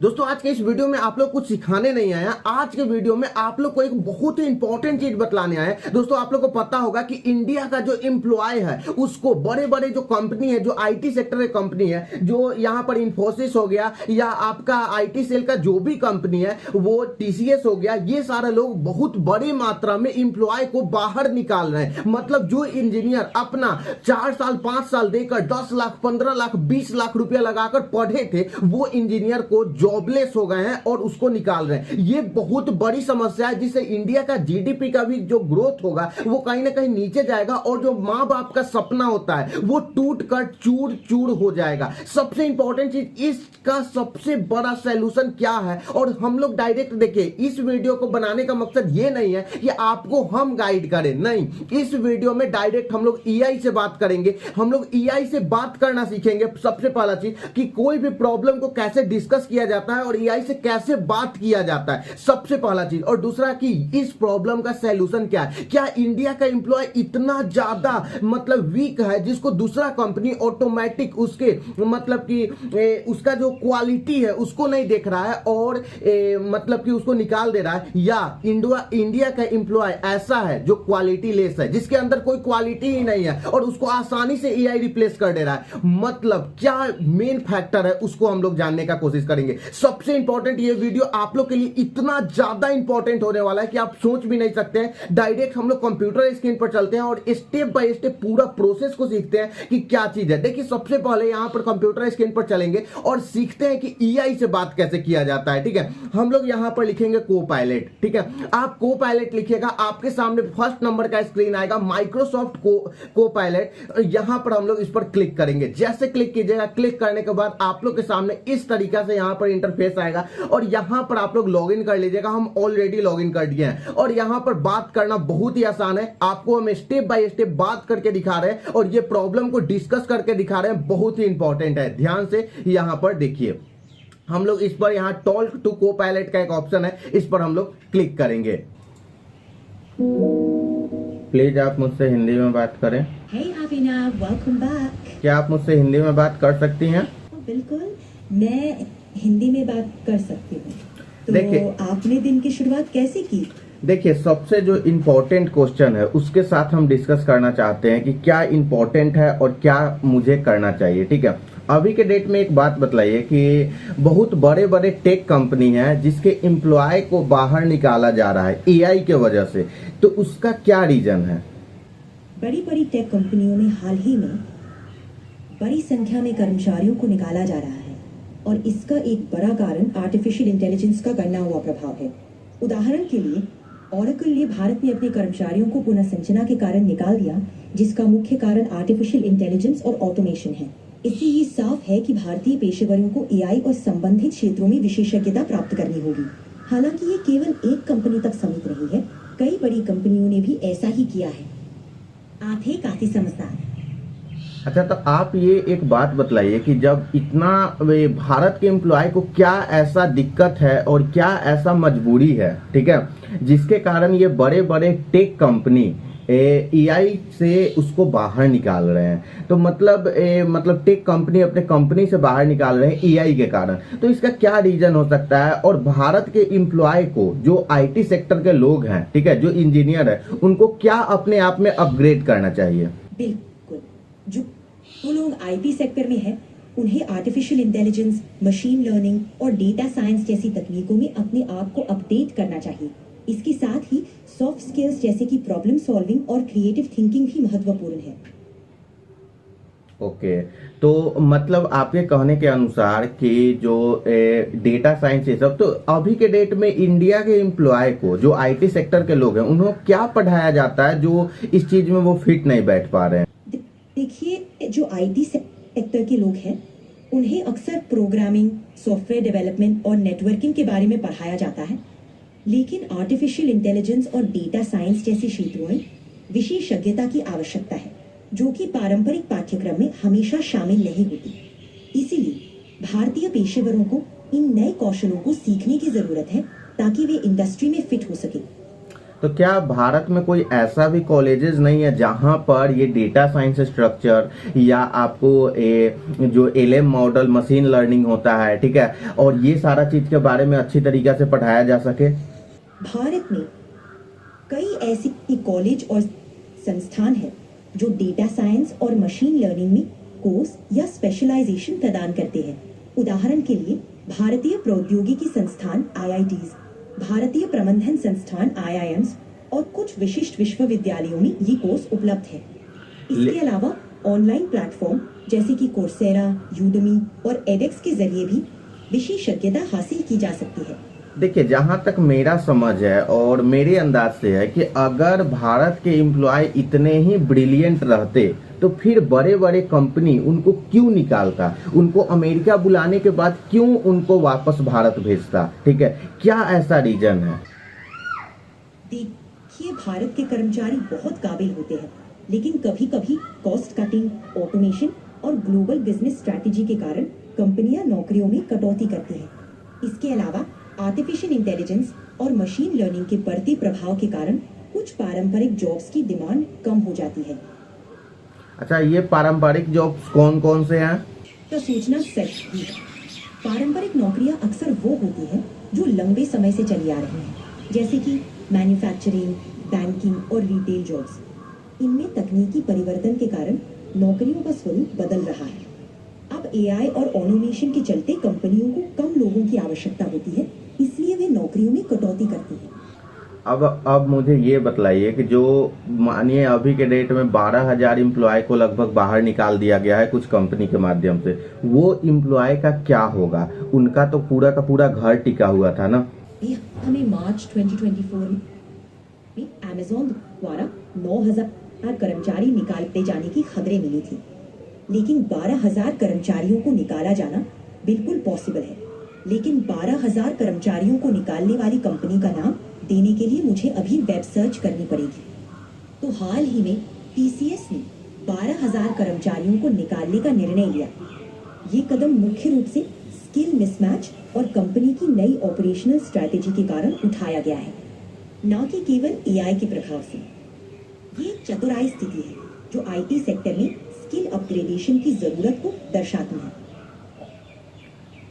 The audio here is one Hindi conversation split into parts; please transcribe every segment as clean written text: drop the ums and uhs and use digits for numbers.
दोस्तों आज के इस वीडियो में आप लोग कुछ सिखाने नहीं आया। आज के वीडियो में आप लोग को एक बहुत ही इंपॉर्टेंट चीज बतलाने आए हैं। दोस्तों आप लोग को पता होगा कि इंडिया का जो एम्प्लॉय है उसको बड़े बड़े जो कंपनी है, जो आईटी सेक्टर की कंपनी है, जो यहाँ पर इन्फोसिस हो गया या आपका आईटी सेल का जो भी कंपनी है, वो टीसीएस हो गया, ये सारे लोग बहुत बड़ी मात्रा में एम्प्लॉय को बाहर निकाल रहे हैं। मतलब जो इंजीनियर अपना 4 साल 5 साल देकर 10 लाख 15 लाख 20 लाख रुपया लगाकर पढ़े थे, वो इंजीनियर को जॉबलेस हो गए हैं और उसको निकाल रहे हैं। ये बहुत बड़ी समस्या है जिससे इंडिया का जीडीपी का भी जो ग्रोथ होगा वो कहीं ना कहीं नीचे जाएगा और जो मां बाप का सपना होता है वो टूट कर चूर चूर हो जाएगा। सबसे इंपॉर्टेंट चीज, इसका सबसे बड़ा सॉल्यूशन क्या है? और हम लोग डायरेक्ट देखिए, इस वीडियो को बनाने का मकसद ये नहीं है कि आपको हम गाइड करें, नहीं। इस वीडियो में डायरेक्ट हम लोग ईआई से बात करेंगे। हम लोग ईआई से बात करना सीखेंगे। सबसे पहला चीज कि कोई भी प्रॉब्लम को कैसे डिस्कस किया जाता है और एआई से कैसे बात किया जाता है, सबसे पहला चीज। और दूसरा कि इस प्रॉब्लम का सॉल्यूशन क्या है। क्या इंडिया का एम्प्लॉय इतना ज्यादा मतलब वीक है जिसको दूसरा कंपनी ऑटोमेटिक उसके मतलब कि उसका जो क्वालिटी है उसको नहीं देख रहा है और मतलब कि उसको निकाल दे रहा है, या इंडिया का एम्प्लॉय ऐसा है जो क्वालिटी लेस है, जिसके अंदर कोई क्वालिटी ही नहीं है और उसको आसानी से एआई रिप्लेस कर दे रहा है। मतलब क्या मेन फैक्टर है उसको हम लोग जानने का कोशिश करेंगे। सबसे इंपॉर्टेंट ये वीडियो आप लोग के लिए इतना ज्यादा इंपॉर्टेंट होने वाला है कि आप सोच भी नहीं सकते हैं। डायरेक्ट हम लोग कंप्यूटर स्क्रीन पर चलते हैं और स्टेप बाय स्टेप पूरा प्रोसेस को सीखते हैं कि क्या चीज है। देखिए सबसे पहले यहां पर कंप्यूटर स्क्रीन पर चलेंगे और सीखते हैं कि ईआई से बात कैसे किया जाता है। ठीक है, हम लोग यहां पर लिखेंगे को पायलट। ठीक है, आप को पायलट लिखिएगा, आपके सामने फर्स्ट नंबर का स्क्रीन आएगा माइक्रोसॉफ्ट को पायलट। यहां पर हम लोग इस पर क्लिक करेंगे। जैसे क्लिक कीजिएगा, क्लिक करने के बाद आप लोग के सामने इस तरीका से यहां पर इंटरफेस आएगा और यहां पर आप लोग लॉगिन कर लीजिएगा। हम ऑलरेडी लॉगिन कर दिए हैं और यहां पर बात करना बहुत ही आसान है। आपको हम स्टेप बाय स्टेप बात करके दिखा रहे हैं और ये प्रॉब्लम को डिस्कस करके दिखा रहे हैं। बहुत ही इंपॉर्टेंट है, ध्यान से यहां पर देखिए। हम लोग इस पर यहां टॉक टू को पायलट का एक ऑप्शन है, इस पर हम लोग क्लिक करेंगे। प्लीज आप मुझसे हिंदी में बात करें। Hey Abhinav, welcome back. क्या आप मुझसे हिंदी में बात कर सकती हैं? बिल्कुल, मैं हिंदी में बात कर सकती हूँ। तो देखिए, आपने दिन की शुरुआत कैसे की? देखिए सबसे जो इम्पोर्टेंट क्वेश्चन है उसके साथ हम डिस्कस करना चाहते हैं कि क्या इम्पोर्टेंट है और क्या मुझे करना चाहिए। ठीक है, अभी के डेट में एक बात बतलाइए कि बहुत बड़े बड़े टेक कंपनी हैं जिसके एम्प्लॉय को बाहर निकाला जा रहा है एआई के वजह से, तो उसका क्या रीजन है? बड़ी बड़ी टेक कंपनियों में हाल ही में बड़ी संख्या में कर्मचारियों को निकाला जा रहा है और इसका एक बड़ा कारण आर्टिफिशियल इंटेलिजेंस का गणना हुआ प्रभाव है। उदाहरण के लिए ओरेकल ने भारत में अपने कर्मचारियों को पुनः संचना के कारण निकाल दिया, जिसका मुख्य कारण आर्टिफिशियल इंटेलिजेंस और ऑटोमेशन है। इससे ये साफ है कि भारतीय पेशेवरों को एआई और संबंधित क्षेत्रों में विशेषज्ञता प्राप्त करनी होगी। हालांकि ये केवल एक कंपनी तक सीमित नहीं है, कई बड़ी कंपनियों ने भी ऐसा ही किया है। आप हैं काफी समझदार। अच्छा, तो आप ये एक बात बतलाइए कि जब इतना भारत के एम्प्लॉय को क्या ऐसा दिक्कत है और क्या ऐसा मजबूरी है, ठीक है, जिसके कारण ये बड़े बड़े टेक कंपनी एआई से उसको बाहर निकाल रहे हैं। तो मतलब टेक कंपनी अपने कंपनी से बाहर निकाल रहे हैं एआई के कारण। तो इसका क्या रीजन हो सकता है और भारत के एम्प्लॉय को, जो आईटी सेक्टर के लोग हैं, ठीक है, जो इंजीनियर है, उनको क्या अपने आप में अपग्रेड करना चाहिए? बिल्कुल, जो लोग आईटी सेक्टर में हैं, उन्हें आर्टिफिशियल इंटेलिजेंस, मशीन लर्निंग और डेटा साइंस जैसी तकनीकों में अपने आप को अपडेट करना चाहिए। इसके साथ ही सॉफ्ट स्किल्स जैसे कि प्रॉब्लम सॉल्विंग और क्रिएटिव थिंकिंग भी महत्वपूर्ण है। ओके, तो मतलब आपके कहने के अनुसार कि जो डेटा साइंस ये सब, तो अभी के डेट में इंडिया के एम्प्लॉय को, जो आईटी सेक्टर के लोग हैं, उन्हें क्या पढ़ाया जाता है जो इस चीज में वो फिट नहीं बैठ पा रहे हैं? देखिए, जो आईटी सेक्टर के लोग हैं उन्हें अक्सर प्रोग्रामिंग, सॉफ्टवेयर डेवलपमेंट और नेटवर्किंग के बारे में पढ़ाया जाता है, लेकिन आर्टिफिशियल इंटेलिजेंस और डेटा साइंस जैसे क्षेत्रों में विशेषज्ञता की आवश्यकता है, जो कि पारंपरिक पाठ्यक्रम में हमेशा शामिल नहीं होती। इसीलिए भारतीय पेशेवरों को इन नए कौशलों को सीखने की जरूरत है ताकि वे इंडस्ट्री में फिट हो सके। तो क्या भारत में कोई ऐसा भी कॉलेजेस नहीं है जहां पर ये डेटा साइंस स्ट्रक्चर या आपको जो एलएम मॉडल मशीन लर्निंग होता है, ठीक है, और ये सारा चीज के बारे में अच्छी तरीके से पढ़ाया जा सके? भारत में कई ऐसे कॉलेज और संस्थान हैं जो डेटा साइंस और मशीन लर्निंग में कोर्स या स्पेशलाइजेशन प्रदान करते हैं। उदाहरण के लिए भारतीय प्रौद्योगिकी संस्थान आईआईटीज, भारतीय प्रबंधन संस्थान आईआईएम्स और कुछ विशिष्ट विश्वविद्यालयों में ये कोर्स उपलब्ध है। इसके अलावा ऑनलाइन प्लेटफॉर्म जैसे कि कोर्सेरा, यूडमी और एडेक्स के जरिए भी विशेषज्ञता हासिल की जा सकती है। देखिए, जहां तक मेरा समझ है और मेरे अंदाज से है कि अगर भारत के एम्प्लॉय इतने ही ब्रिलियंट रहते तो फिर बड़े बड़े कंपनी उनको क्यों निकालता, उनको अमेरिका बुलाने के बाद क्यों उनको वापस भारत भेजता, ठीक है, क्या ऐसा रीजन है? देखिए, भारत के कर्मचारी बहुत काबिल होते हैं, लेकिन कभी कभी कॉस्ट कटिंग, ऑटोमेशन और ग्लोबल बिजनेस स्ट्रैटेजी के कारण कंपनियां नौकरियों में कटौती करती हैं। इसके अलावा आर्टिफिशियल इंटेलिजेंस और मशीन लर्निंग के बढ़ते प्रभाव के कारण कुछ पारंपरिक जॉब्स की डिमांड कम हो जाती है। अच्छा, ये पारंपरिक जॉब्स कौन कौन से हैं? तो सूचना सेट भी है। पारंपरिक नौकरियां अक्सर वो होती हैं जो लंबे समय से चली आ रही हैं, जैसे कि मैन्युफैक्चरिंग, बैंकिंग और रिटेल जॉब्स। इनमें तकनीकी परिवर्तन के कारण नौकरियों का स्वरूप बदल रहा है। अब एआई और ऑटोमेशन के चलते कंपनियों को कम लोगों की आवश्यकता होती है, इसलिए वे नौकरियों में कटौती करती हैं। अब मुझे ये बतलाइए कि जो मानिए अभी के डेट में 12,000 एम्प्लॉय को लगभग बाहर निकाल दिया गया है कुछ कंपनी के माध्यम से, वो एम्प्लॉय का क्या होगा? उनका तो पूरा का पूरा घर टिका हुआ था ना। हमें मार्च 2024 में अमेज़न द्वारा 9,000 कर्मचारी निकाले जाने की खबरें मिली थी, लेकिन 12,000 कर्मचारियों को निकाला जाना बिल्कुल पॉसिबल है। लेकिन 12,000 कर्मचारियों को निकालने वाली कंपनी का नाम देने के लिए मुझे अभी वेब सर्च करनी पड़ेगी। तो हाल ही में टीसीएस ने 12,000 कर्मचारियों को निकालने का निर्णय लिया। ये कदम मुख्य रूप से स्किल मिसमैच और कंपनी की नई ऑपरेशनल स्ट्रैटेजी के कारण उठाया गया है, न कि केवल एआई के प्रभाव से। ये एक चतुराई स्थिति है जो आईटी सेक्टर में स्किल अपग्रेडेशन की जरूरत को दर्शाती है।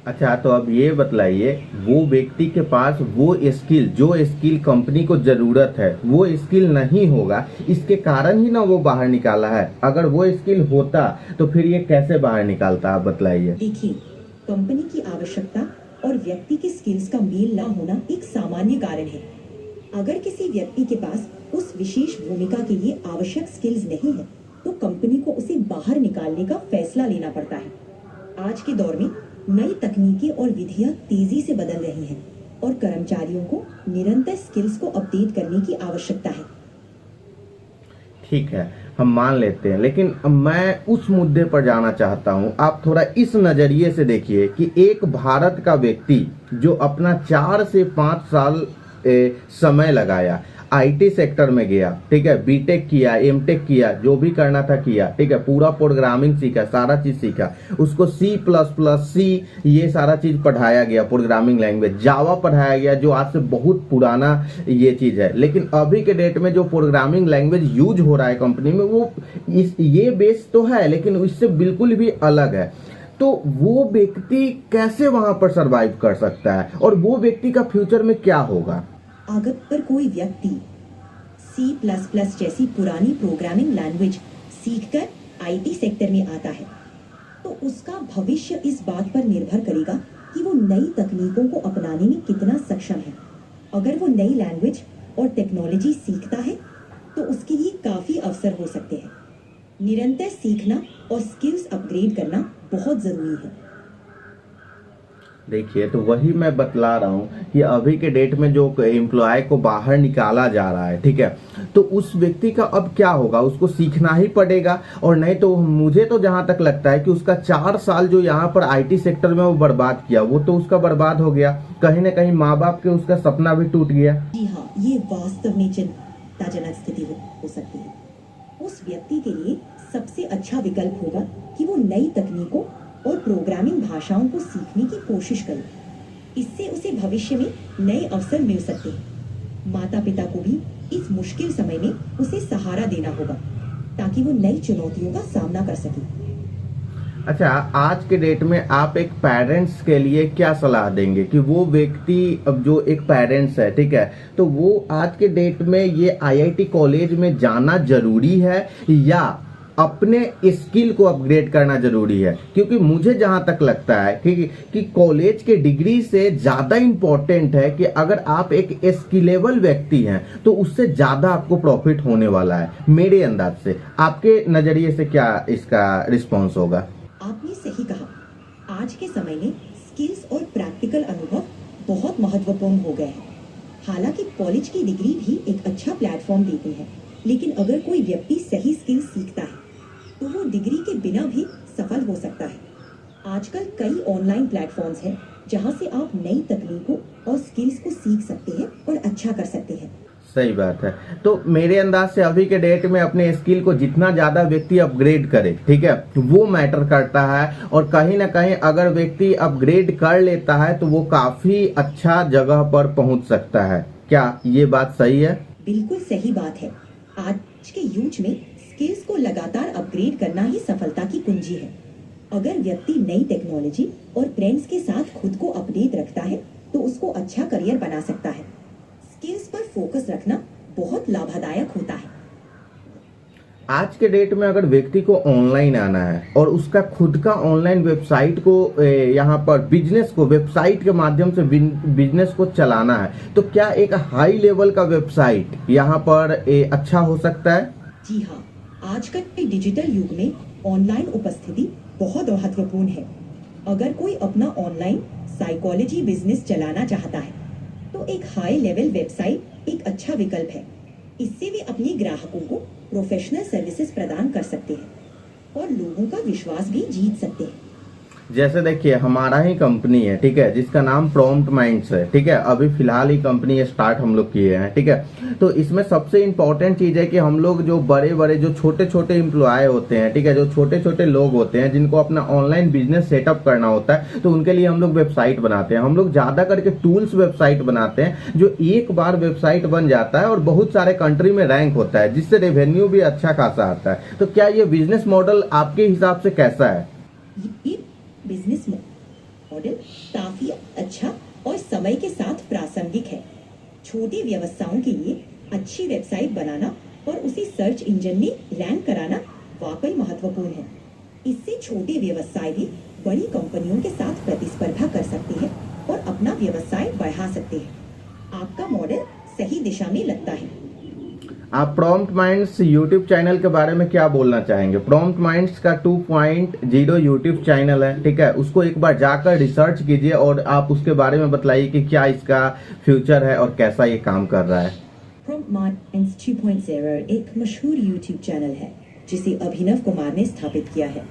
अच्छा, तो अब ये बतलाइए, वो व्यक्ति के पास वो स्किल, जो स्किल कंपनी को जरूरत है, वो स्किल नहीं होगा, इसके कारण ही ना वो बाहर निकाला है। अगर वो स्किल होता तो फिर ये कैसे बाहर निकालता, आप बतलाइए। देखिए, कंपनी की आवश्यकता और व्यक्ति के स्किल्स का मेल ना होना एक सामान्य कारण है। अगर किसी व्यक्ति के पास उस विशेष भूमिका के लिए आवश्यक स्किल्स नहीं है, तो कंपनी को उसे बाहर निकालने का फैसला लेना पड़ता है। आज के दौर में नई तकनीकें और विधियां तेजी से बदल रही हैं और कर्मचारियों को निरंतर स्किल्स को अपडेट करने की आवश्यकता है। ठीक है, हम मान लेते हैं, लेकिन मैं उस मुद्दे पर जाना चाहता हूं। आप थोड़ा इस नजरिए से देखिए कि एक भारत का व्यक्ति जो अपना 4 से 5 साल समय लगाया, आईटी सेक्टर में गया, ठीक है, बीटेक किया, एमटेक किया, जो भी करना था किया, ठीक है, पूरा प्रोग्रामिंग सीखा, सारा चीज सीखा, उसको C++, ये सारा चीज पढ़ाया गया, प्रोग्रामिंग लैंग्वेज, जावा पढ़ाया गया, जो आज से बहुत पुराना ये चीज है। लेकिन अभी के डेट में जो प्रोग्रामिंग लैंग्वेज यूज हो रहा है कंपनी में, वो ये बेस तो है, लेकिन इससे बिल्कुल भी अलग है। तो वो व्यक्ति कैसे वहां पर सरवाइव कर सकता है, और वो व्यक्ति का फ्यूचर में क्या होगा? अगर कोई व्यक्ति C++ जैसी पुरानी प्रोग्रामिंग लैंग्वेज सीखकर आईटी सेक्टर में आता है, तो उसका भविष्य इस बात पर निर्भर करेगा कि वो नई तकनीकों को अपनाने में कितना सक्षम है। अगर वो नई लैंग्वेज और टेक्नोलॉजी सीखता है, तो उसके लिए काफी अवसर हो सकते हैं। निरंतर सीखना और स्किल्स अपग्रेड करना बहुत जरूरी है। देखिए, तो वही मैं बतला रहा हूँ कि अभी के डेट में जो एम्प्लॉय को बाहर निकाला जा रहा है, ठीक है, तो उस व्यक्ति का अब क्या होगा? उसको सीखना ही पड़ेगा, और नहीं तो मुझे तो जहां तक लगता है कि उसका 4 साल जो यहाँ पर आईटी सेक्टर में वो बर्बाद किया, वो तो उसका बर्बाद हो गया। कहीं ना कहीं माँ बाप के उसका सपना भी टूट गया। जी हाँ, ये वास्तव में चिंताजनक स्थिति हो सकती है। उस व्यक्ति के लिए सबसे अच्छा विकल्प होगा कि वो नई तकनीकों और प्रोग्रामिंग भाषाओं को सीखने की कोशिश करें। इससे उसे भविष्य में नए अवसर मिल सकते हैं। माता पिता को भी इस मुश्किल समय में उसे सहारा देना होगा ताकि वो नई चुनौतियों का सामना कर सके। अच्छा, आज के डेट में आप एक पेरेंट्स के लिए क्या सलाह देंगे कि वो व्यक्ति, अब जो एक पेरेंट्स है, ठीक है, तो वो आज के डेट में ये आईआईटी कॉलेज में जाना जरूरी है या अपने स्किल को अपग्रेड करना जरूरी है? क्योंकि मुझे जहां तक लगता है कि कॉलेज के डिग्री से ज्यादा इंपॉर्टेंट है कि अगर आप एक स्किलेबल व्यक्ति हैं तो उससे ज्यादा आपको प्रॉफिट होने वाला है, मेरे अंदाज से। आपके नजरिए से क्या इसका रिस्पॉन्स होगा? आपने सही कहा। आज के समय में स्किल्स और प्रैक्टिकल अनुभव बहुत महत्वपूर्ण हो गए हैं। हालांकि कॉलेज की डिग्री भी एक अच्छा प्लेटफॉर्म देती है, लेकिन अगर कोई व्यक्ति सही स्किल सीखता है तो वो डिग्री के बिना भी सफल हो सकता है। आजकल कई ऑनलाइन प्लेटफॉर्म्स हैं जहां से आप नई तकनीकों और स्किल्स को सीख सकते हैं और अच्छा कर सकते हैं। सही बात है। तो मेरे अंदाज से अभी के डेट में अपने स्किल को जितना ज्यादा व्यक्ति अपग्रेड करे, ठीक है, वो मैटर करता है। और कहीं ना कहीं अगर व्यक्ति अपग्रेड कर लेता है तो वो काफी अच्छा जगह पर पहुंच सकता है। क्या ये बात सही है? बिल्कुल सही बात है। आज के युग में स्किल्स को लगातार अपग्रेड करना ही सफलता की कुंजी है। अगर व्यक्ति नई टेक्नोलॉजी और ट्रेंड्स के साथ खुद को अपडेट रखता है तो उसको अच्छा करियर बना सकता है। स्किल्स पर फोकस रखना बहुत लाभदायक होता है। आज के डेट में अगर व्यक्ति को ऑनलाइन आना है और उसका खुद का ऑनलाइन वेबसाइट को यहाँ पर बिजनेस को वेबसाइट के माध्यम से बिजनेस को चलाना है, तो क्या एक हाई लेवल का वेबसाइट यहाँ पर अच्छा हो सकता है? जी हाँ, आजकल के डिजिटल युग में ऑनलाइन उपस्थिति बहुत महत्वपूर्ण है। अगर कोई अपना ऑनलाइन साइकोलॉजी बिजनेस चलाना चाहता है तो एक हाई लेवल वेबसाइट एक अच्छा विकल्प है। इससे वे अपने ग्राहकों को प्रोफेशनल सर्विसेज प्रदान कर सकते हैं और लोगों का विश्वास भी जीत सकते हैं। जैसे देखिए, हमारा ही कंपनी है, ठीक है, जिसका नाम प्रॉम्प्ट माइंड्स है, ठीक है, अभी फिलहाल ही कंपनी स्टार्ट हम लोग किए हैं, ठीक है। तो इसमें सबसे इंपॉर्टेंट चीज है कि हम लोग जो बड़े बड़े जो छोटे छोटे एम्प्लॉय होते हैं, ठीक है, जो छोटे छोटे लोग होते हैं जिनको अपना ऑनलाइन बिजनेस सेटअप करना होता है, तो उनके लिए हम लोग वेबसाइट बनाते हैं। हम लोग ज्यादा करके टूल्स वेबसाइट बनाते हैं, जो एक बार वेबसाइट बन जाता है और बहुत सारे कंट्री में रैंक होता है, जिससे रेवेन्यू भी अच्छा खासा आता है। तो क्या ये बिजनेस मॉडल आपके हिसाब से कैसा है? ये बिजनेस मॉडल काफी अच्छा और समय के साथ प्रासंगिक है। छोटे व्यवसायों के लिए अच्छी वेबसाइट बनाना और उसे सर्च इंजन में रैंक कराना वाकई महत्वपूर्ण है। इससे छोटे व्यवसाय भी बड़ी कंपनियों के साथ प्रतिस्पर्धा कर सकते हैं और अपना व्यवसाय बढ़ा सकते हैं। आपका मॉडल सही दिशा में लगता है। आप प्रॉम्प्ट माइंड्स यूट्यूब चैनल के बारे में क्या बोलना चाहेंगे? प्रॉम्प्ट माइंड्स का 2.0 यूट्यूब चैनल है, ठीक है, उसको एक बार जाकर रिसर्च कीजिए और आप उसके बारे में बताइए कि क्या इसका फ्यूचर है और कैसा ये काम कर रहा है। प्रॉम्प्ट माइंड्स 2.0 एक मशहूर यूट्यूब चैनल है जिसे अभिनव कुमार ने स्थापित किया है।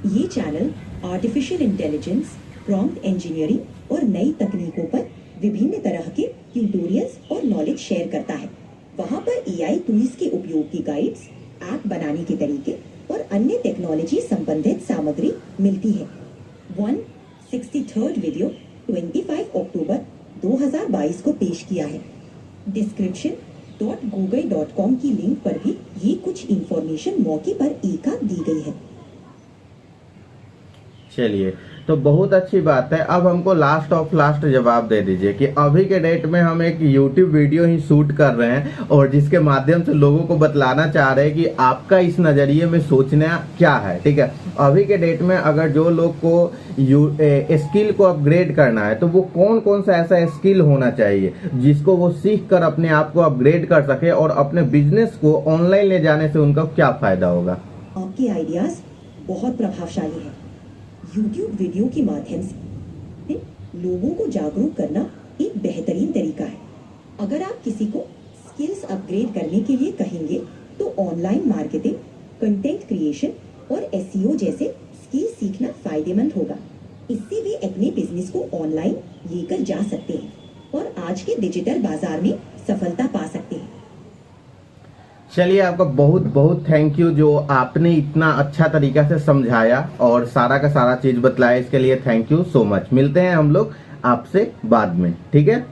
ये channel artificial intelligence, prompt engineering और नई तकनीकों पर विभिन्न तरह के ट्यूटोरियल्स और नॉलेज शेयर करता है। वहाँ पर एआई टूल्स के उपयोग की गाइड्स, ऐप बनाने के तरीके और अन्य टेक्नोलॉजी संबंधित सामग्री मिलती है। 163rd वीडियो 25 अक्टूबर 2022 को पेश किया है। description.google.com की लिंक पर भी ये कुछ इंफॉर्मेशन मौके पर एक दी गई है। चलिए, तो बहुत अच्छी बात है। अब हमको लास्ट ऑफ लास्ट जवाब दे दीजिए कि अभी के डेट में हम एक यूट्यूब वीडियो ही शूट कर रहे हैं और जिसके माध्यम से लोगों को बतलाना चाह रहे हैं कि आपका इस नजरिए में सोचना क्या है, ठीक है। अभी के डेट में अगर जो लोग को स्किल को अपग्रेड करना है तो वो कौन कौन सा ऐसा स्किल होना चाहिए जिसको वो सीख कर अपने आप को अपग्रेड कर सके और अपने बिजनेस को ऑनलाइन ले जाने से उनका क्या फायदा होगा? आपके आइडियाज बहुत प्रभावशाली है। YouTube वीडियो के माध्यम से लोगों को जागरूक करना एक बेहतरीन तरीका है। अगर आप किसी को स्किल्स अपग्रेड करने के लिए कहेंगे तो ऑनलाइन मार्केटिंग, कंटेंट क्रिएशन और एसईओ जैसे स्किल सीखना फायदेमंद होगा। इससे वे अपने बिजनेस को ऑनलाइन लेकर जा सकते हैं और आज के डिजिटल बाजार में सफलता पा सकते हैं। चलिए, आपका बहुत बहुत थैंक यू जो आपने इतना अच्छा तरीका से समझाया और सारा का सारा चीज बतलाया, इसके लिए थैंक यू सो मच। मिलते हैं हम लोग आपसे बाद में, ठीक है।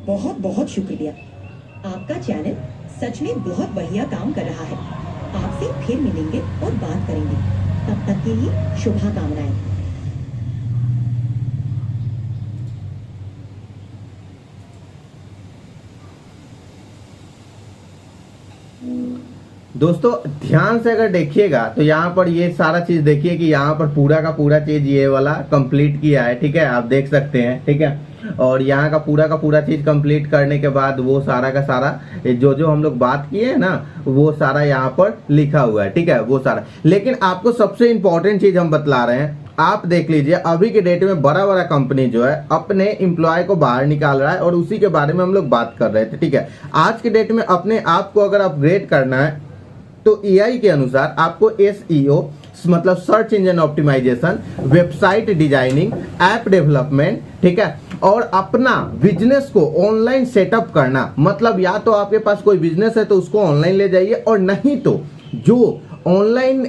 बहुत बहुत शुक्रिया। आपका चैनल सच में बहुत बढ़िया काम कर रहा है। आपसे फिर मिलेंगे और बात करेंगे। तब तक के लिए शुभकामनाएं। दोस्तों ध्यान से अगर देखिएगा तो यहाँ पर ये सारा चीज देखिए कि यहाँ पर पूरा का पूरा चीज ये वाला कंप्लीट किया है, ठीक है, आप देख सकते हैं, ठीक है। और यहाँ का पूरा चीज कंप्लीट करने के बाद वो सारा का सारा जो जो हम लोग बात किए हैं ना वो सारा यहाँ पर लिखा हुआ है, ठीक है, वो सारा। लेकिन आपको सबसे इंपॉर्टेंट चीज हम बतला रहे हैं, आप देख लीजिए अभी के डेट में बड़ा बड़ा कंपनी जो है अपने एम्प्लॉय को बाहर निकाल रहा है और उसी के बारे में हम लोग बात कर रहे थे, ठीक है। आज के डेट में अपने आप को अगर अपग्रेड करना है तो एआई के अनुसार आपको एसईओ मतलब search engine optimisation, website designing, app development, ठीक है, और अपना बिजनेस को ऑनलाइन सेटअप करना। मतलब या तो आपके पास कोई बिजनेस है तो उसको ऑनलाइन ले जाइए, और नहीं तो जो ऑनलाइन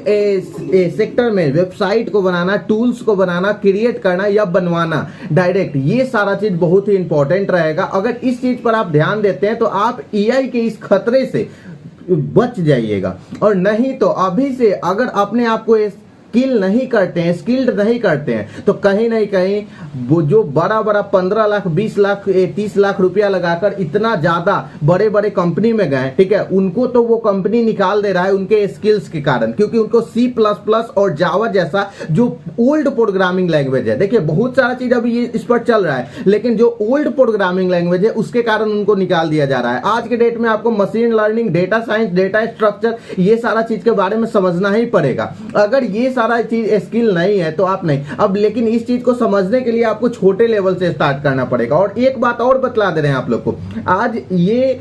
सेक्टर में वेबसाइट को बनाना, टूल्स को बनाना, क्रिएट करना या बनवाना डायरेक्ट, ये सारा चीज बहुत ही इंपॉर्टेंट रहेगा। अगर इस चीज पर आप ध्यान देते हैं तो आप एआई के इस खतरे से बच जाइएगा। और नहीं तो अभी से अगर अपने आप को स्किल्ड नहीं करते हैं तो कहीं नहीं कहीं वो जो बड़ा 15 लाख 20 लाख 30 लाख रुपया लगाकर इतना ज्यादा बड़े बड़े कंपनी में गए, ठीक है, उनको तो वो कंपनी निकाल दे रहा है उनके स्किल्स के कारण, क्योंकि उनको C++ और जावा जैसा जो ओल्ड प्रोग्रामिंग लैंग्वेज है, देखिए बहुत सारा चीज अभी ये इस पर चल रहा है, लेकिन जो ओल्ड प्रोग्रामिंग लैंग्वेज है उसके कारण उनको निकाल दिया जा रहा है। आज के डेट में आपको machine learning, data science, data structure, ये सारा चीज के बारे में समझना ही पड़ेगा। अगर ये सारा चीज स्किल नहीं है तो आप नहीं। अब लेकिन इस चीज को समझने के लिए आपको छोटे लेवल से स्टार्ट करना पड़ेगा। और एक बात और बतला दे रहे हैं आप लोग को, आज ये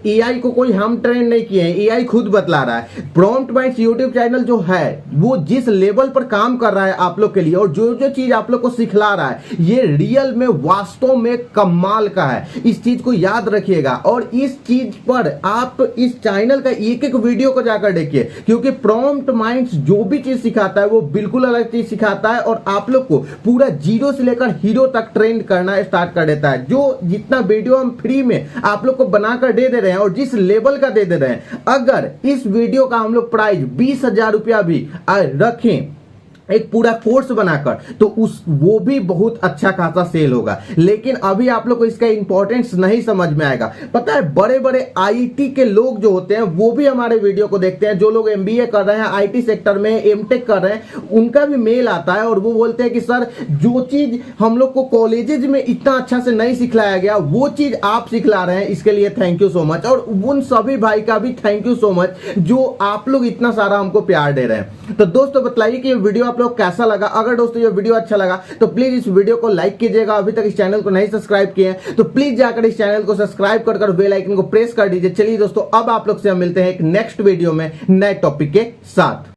एआई को कोई हम ट्रेन नहीं किए हैं, एआई खुद बतला रहा है। प्रॉम्प्ट माइंड्स यूट्यूब चैनल जो है वो जिस लेवल पर काम कर रहा है आप लोग के लिए, और जो जो चीज आप लोग को सिखला रहा है ये रियल में वास्तव में कमाल का है। इस चीज को याद रखिएगा और इस चीज पर आप इस चैनल का एक एक वीडियो को जाकर देखिए, क्योंकि प्रॉम्प्ट माइंड्स जो भी चीज सिखाता है वो बिल्कुल अलग चीज सिखाता है और आप लोग को पूरा जीरो से लेकर हीरो तक ट्रेंड करना स्टार्ट कर देता है। जो जितना वीडियो हम फ्री में आप लोग को बनाकर दे रहे हैं और जिस लेवल का दे रहे हैं, अगर इस वीडियो का हम लोग प्राइस 20,000 रुपया भी रखें एक पूरा कोर्स बनाकर, तो वो भी बहुत अच्छा खासा सेल होगा। लेकिन अभी आप लोग को इसका इंपॉर्टेंस नहीं समझ में आएगा। पता है बड़े बड़े आईटी के लोग जो होते हैं वो भी हमारे वीडियो को देखते हैं। जो लोग एमबीए कर रहे हैं, आईटी सेक्टर में एमटेक कर रहे हैं, उनका भी मेल आता है और वो बोलते हैं कि सर जो चीज हम लोग को कॉलेजेज में इतना अच्छा से नहीं सिखलाया गया वो चीज आप सिखला रहे हैं, इसके लिए थैंक यू सो मच। और उन सभी भाई का भी थैंक यू सो मच जो आप लोग इतना सारा हमको प्यार दे रहे हैं। तो दोस्तों बताइए कि ये वीडियो आप लोग कैसा लगा। अगर दोस्तों ये वीडियो अच्छा लगा तो प्लीज इस वीडियो को लाइक कीजिएगा। अभी तक इस चैनल को नहीं सब्सक्राइब किए हैं तो प्लीज जाकर इस चैनल को सब्सक्राइब कर बेल आइकन को प्रेस कर दीजिए। चलिए दोस्तों अब आप लोग से हम मिलते हैं एक नेक्स्ट वीडियो में नए टॉपिक के साथ।